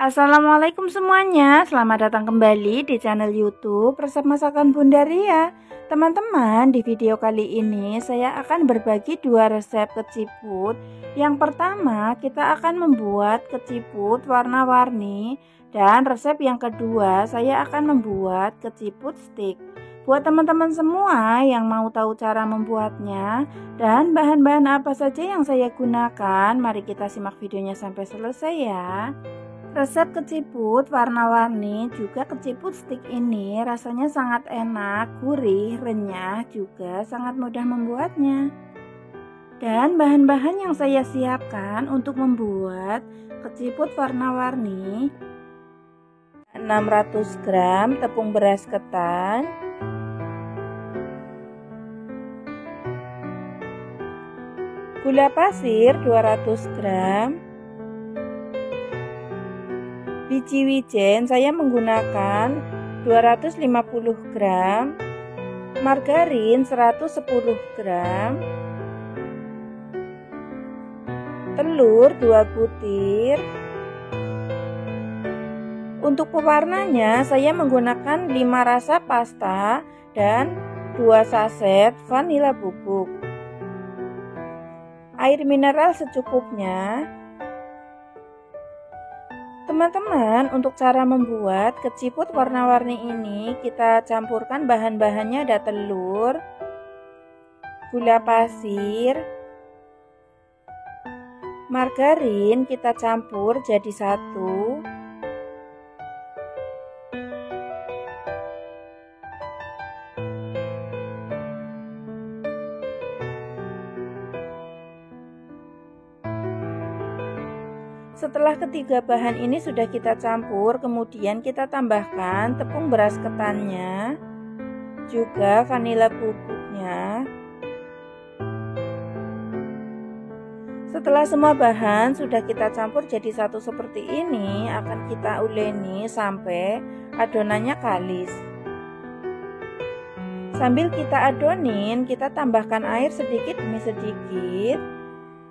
Assalamualaikum semuanya, selamat datang kembali di channel YouTube Resep Masakan Bunda Ria. Teman-teman, di video kali ini saya akan berbagi dua resep keciput. Yang pertama, kita akan membuat keciput warna-warni, dan resep yang kedua, saya akan membuat keciput stick. Buat teman-teman semua yang mau tahu cara membuatnya dan bahan-bahan apa saja yang saya gunakan, mari kita simak videonya sampai selesai ya. Resep keciput warna-warni juga keciput stick ini rasanya sangat enak, gurih, renyah, juga sangat mudah membuatnya. Dan bahan-bahan yang saya siapkan untuk membuat keciput warna-warni: 600 gram tepung beras ketan, gula pasir 200 gram, biji wijen saya menggunakan 250 gram, margarin 110 gram, telur 2 butir. Untuk pewarnanya saya menggunakan 5 rasa pasta dan 2 saset vanila bubuk. Air mineral secukupnya. Teman-teman, untuk cara membuat keciput warna-warni ini, kita campurkan bahan-bahannya. Ada telur, gula pasir, margarin, kita campur jadi satu, Setelah ketiga bahan ini sudah kita campur, kemudian kita tambahkan tepung beras ketannya, juga vanila bubuknya. Setelah semua bahan sudah kita campur jadi satu seperti ini, akan kita uleni sampai adonannya kalis. Sambil kita adonin, kita tambahkan air sedikit demi sedikit.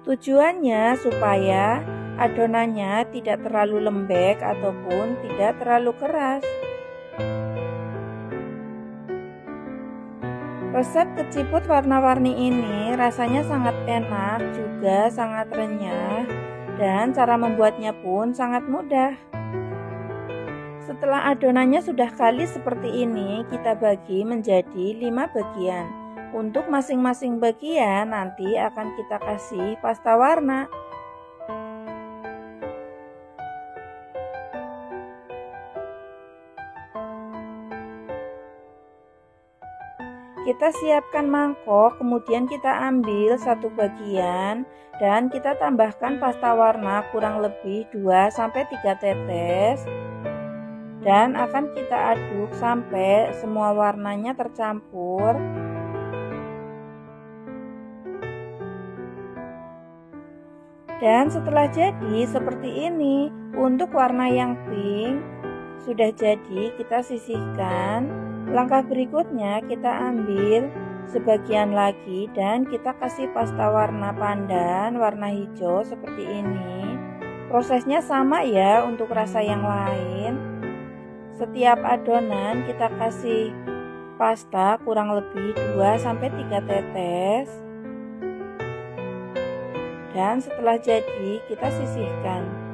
Tujuannya supaya adonannya tidak terlalu lembek ataupun tidak terlalu keras. Resep keciput warna-warni ini rasanya sangat enak, juga sangat renyah, dan cara membuatnya pun sangat mudah. Setelah adonannya sudah kalis seperti ini, kita bagi menjadi 5 bagian. Untuk masing-masing bagian nanti akan kita kasih pasta warna. Kita siapkan mangkok, kemudian kita ambil satu bagian dan kita tambahkan pasta warna kurang lebih 2-3 tetes, dan akan kita aduk sampai semua warnanya tercampur. Dan setelah jadi seperti ini, untuk warna yang pink sudah jadi, kita sisihkan. Langkah berikutnya kita ambil sebagian lagi dan kita kasih pasta warna pandan warna hijau seperti ini. Prosesnya sama ya untuk rasa yang lain. Setiap adonan kita kasih pasta kurang lebih 2-3 tetes. Dan setelah jadi kita sisihkan.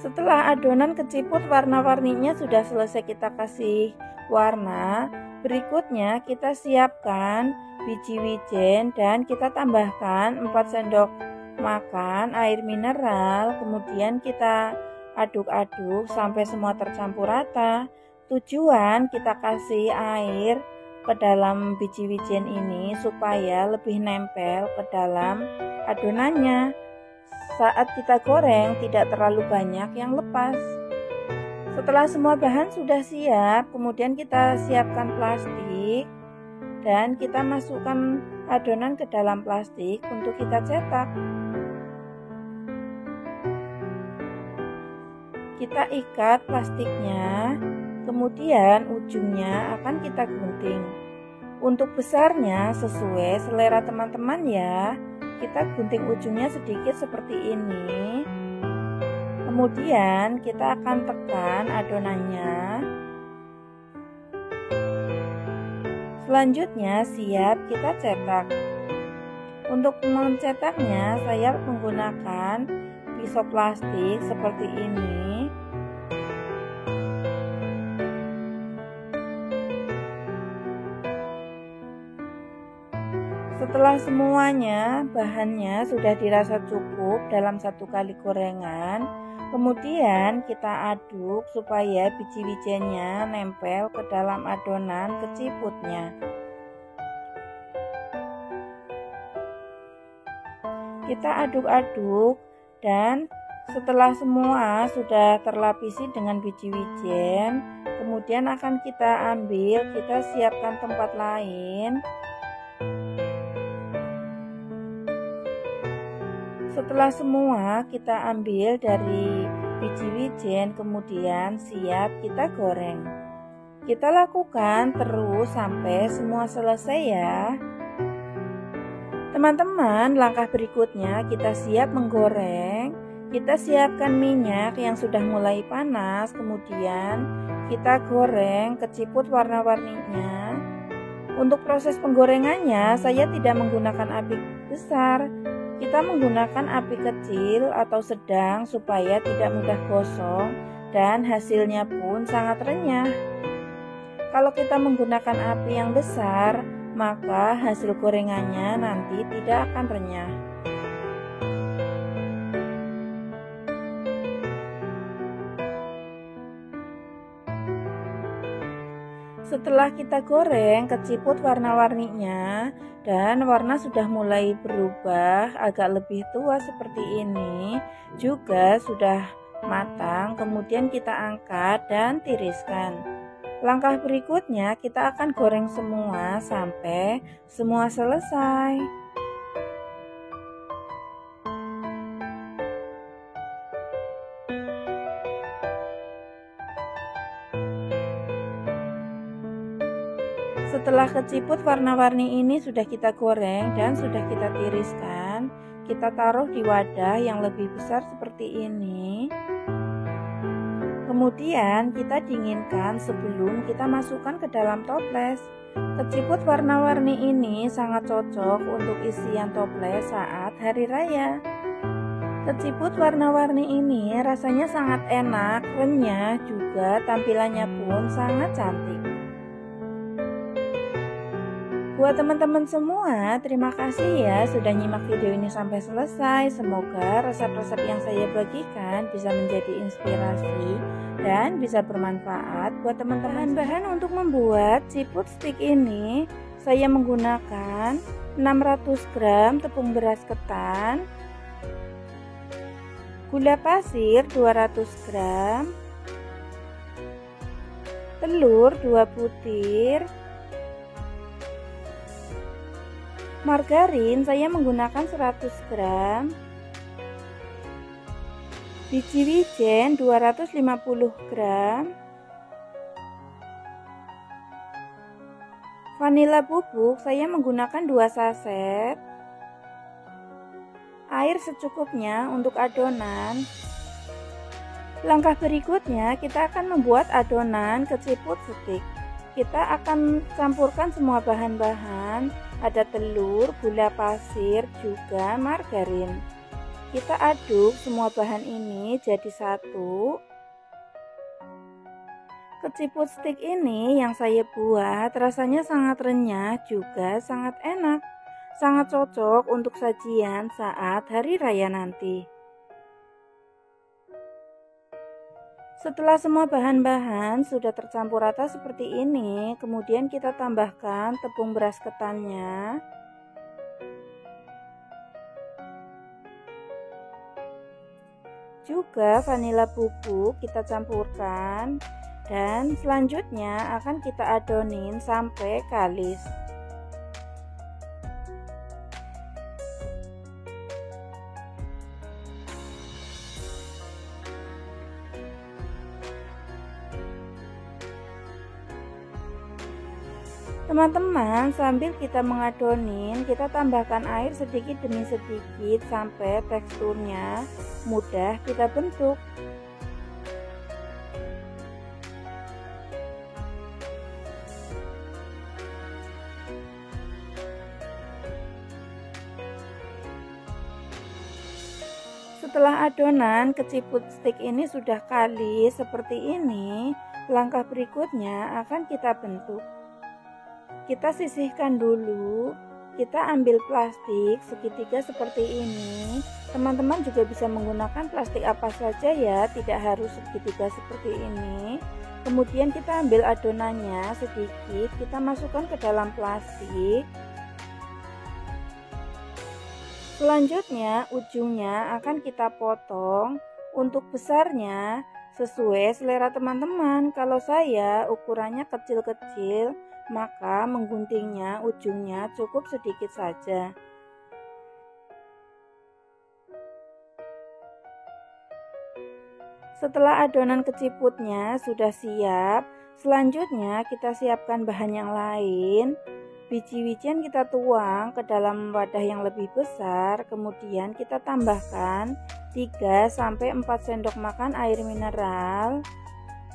Setelah adonan keciput warna-warninya sudah selesai kita kasih warna, berikutnya kita siapkan biji wijen dan kita tambahkan 4 sendok makan air mineral, kemudian kita aduk-aduk sampai semua tercampur rata. Tujuan kita kasih air ke dalam biji wijen ini supaya lebih nempel ke dalam adonannya. Saat kita goreng tidak terlalu banyak yang lepas. Setelah semua bahan sudah siap, kemudian kita siapkan plastik dan kita masukkan adonan ke dalam plastik untuk kita cetak. Kita ikat plastiknya Kemudian ujungnya akan kita gunting. Untuk besarnya sesuai selera teman-teman ya. Kita gunting ujungnya sedikit seperti ini. Kemudian kita akan tekan adonannya. Selanjutnya siap kita cetak. Untuk mencetaknya saya menggunakan pisau plastik seperti ini. Setelah semuanya bahannya sudah dirasa cukup dalam 1 kali gorengan, kemudian kita aduk supaya biji-bijiannya nempel ke dalam adonan keciputnya. Kita aduk-aduk dan setelah semua sudah terlapisi dengan biji-bijian, kemudian akan kita ambil, kita siapkan tempat lain. Setelah semua kita ambil dari biji-bijian, kemudian siap kita goreng. Kita lakukan terus sampai semua selesai ya. Teman-teman, langkah berikutnya kita siap menggoreng. Kita siapkan minyak yang sudah mulai panas, kemudian kita goreng keciput warna-warninya. Untuk proses penggorengannya saya tidak menggunakan api besar. Kita menggunakan api kecil atau sedang supaya tidak mudah gosong dan hasilnya pun sangat renyah. Kalau kita menggunakan api yang besar, maka hasil gorengannya nanti tidak akan renyah. Setelah kita goreng keciput warna-warninya dan warna sudah mulai berubah agak lebih tua seperti ini, juga sudah matang, kemudian kita angkat dan tiriskan. Langkah berikutnya kita akan goreng semua sampai semua selesai. Setelah keciput warna-warni ini sudah kita goreng dan sudah kita tiriskan, kita taruh di wadah yang lebih besar seperti ini. Kemudian kita dinginkan sebelum kita masukkan ke dalam toples. Keciput warna-warni ini sangat cocok untuk isian toples saat hari raya. Keciput warna-warni ini rasanya sangat enak, renyah, juga tampilannya pun sangat cantik. Buat teman-teman semua, terima kasih ya sudah nyimak video ini sampai selesai. Semoga resep-resep yang saya bagikan bisa menjadi inspirasi dan bisa bermanfaat buat teman-teman. Bahan untuk membuat ciput stick ini, saya menggunakan 600 gram tepung beras ketan, gula pasir 200 gram, telur 2 butir, margarin saya menggunakan 100 gram, biji wijen 250 gram, vanila bubuk saya menggunakan 2 saset, air secukupnya untuk adonan. Langkah berikutnya kita akan membuat adonan keciput stick. Kita akan campurkan semua bahan-bahan, ada telur, gula pasir, juga margarin. Kita aduk semua bahan ini jadi satu. Keciput stick ini yang saya buat rasanya sangat renyah, juga sangat enak. Sangat cocok untuk sajian saat hari raya nanti. Setelah semua bahan-bahan sudah tercampur rata seperti ini, kemudian kita tambahkan tepung beras ketannya. Juga vanila bubuk kita campurkan dan selanjutnya akan kita adonin sampai kalis. Teman-teman, sambil kita mengadonin, kita tambahkan air sedikit demi sedikit sampai teksturnya mudah kita bentuk. Setelah adonan keciput stik ini sudah kalis seperti ini, langkah berikutnya akan kita bentuk. Kita sisihkan dulu, kita ambil plastik segitiga seperti ini. Teman-teman juga bisa menggunakan plastik apa saja ya, tidak harus segitiga seperti ini. Kemudian kita ambil adonannya sedikit, kita masukkan ke dalam plastik. Selanjutnya ujungnya akan kita potong. Untuk besarnya sesuai selera teman-teman. Kalau saya ukurannya kecil-kecil, maka mengguntingnya ujungnya cukup sedikit saja. Setelah adonan keciputnya sudah siap, selanjutnya kita siapkan bahan yang lain. Biji wijen kita tuang ke dalam wadah yang lebih besar, kemudian kita tambahkan 3-4 sendok makan air mineral.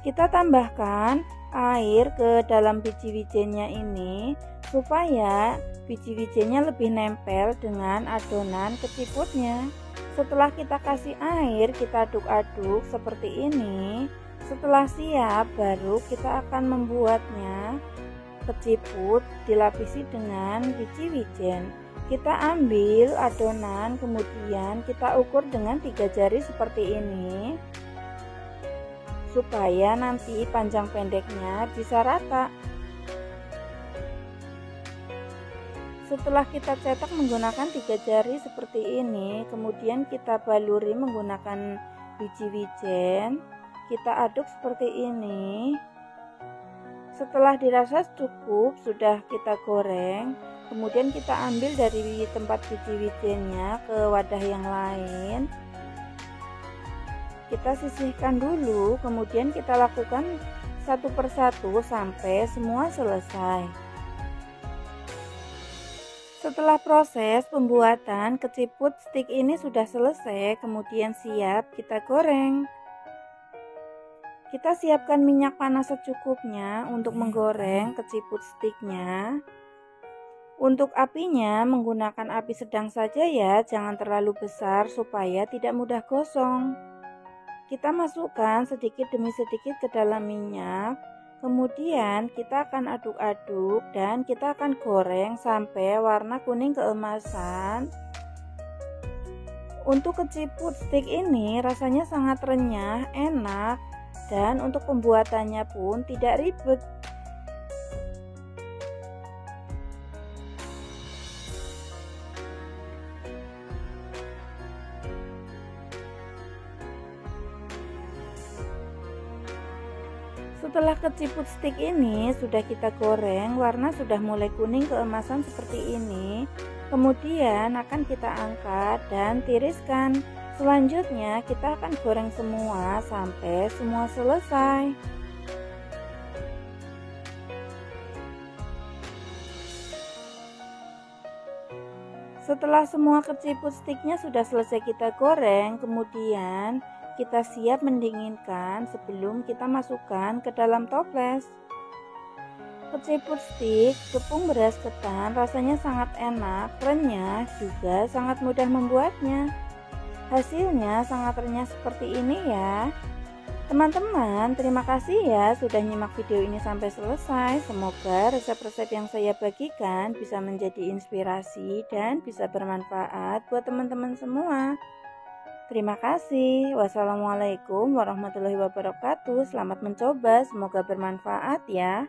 Kita tambahkan air ke dalam biji wijennya ini supaya biji wijennya lebih nempel dengan adonan keciputnya. Setelah kita kasih air, kita aduk-aduk seperti ini. Setelah siap, baru kita akan membuatnya. Keciput dilapisi dengan biji wijen. Kita ambil adonan, kemudian kita ukur dengan 3 jari seperti ini supaya nanti panjang pendeknya bisa rata. Setelah kita cetak menggunakan 3 jari seperti ini, kemudian kita baluri menggunakan biji wijen. Kita aduk seperti ini. Setelah dirasa cukup, sudah kita goreng. Kemudian kita ambil dari tempat biji wijennya ke wadah yang lain. Kita sisihkan dulu, kemudian kita lakukan satu persatu sampai semua selesai. Setelah proses pembuatan keciput stik ini sudah selesai, kemudian siap kita goreng. Kita siapkan minyak panas secukupnya untuk menggoreng keciput stiknya. Untuk apinya menggunakan api sedang saja ya, jangan terlalu besar supaya tidak mudah gosong. Kita masukkan sedikit demi sedikit ke dalam minyak. Kemudian kita akan aduk-aduk dan kita akan goreng sampai warna kuning keemasan. Untuk keciput stik ini rasanya sangat renyah, enak. Dan untuk pembuatannya pun tidak ribet. Setelah keciput stik ini sudah kita goreng, warna sudah mulai kuning keemasan seperti ini. Kemudian akan kita angkat dan tiriskan. Selanjutnya kita akan goreng semua sampai semua selesai. Setelah semua keciput stiknya sudah selesai kita goreng, kemudian kita siap mendinginkan sebelum kita masukkan ke dalam toples. Keciput stik tepung beras ketan rasanya sangat enak, renyah, juga sangat mudah membuatnya. Hasilnya sangat renyah seperti ini ya. Teman-teman, terima kasih ya sudah nyimak video ini sampai selesai. Semoga resep-resep yang saya bagikan bisa menjadi inspirasi dan bisa bermanfaat buat teman-teman semua. Terima kasih. Wassalamualaikum warahmatullahi wabarakatuh. Selamat mencoba, semoga bermanfaat ya.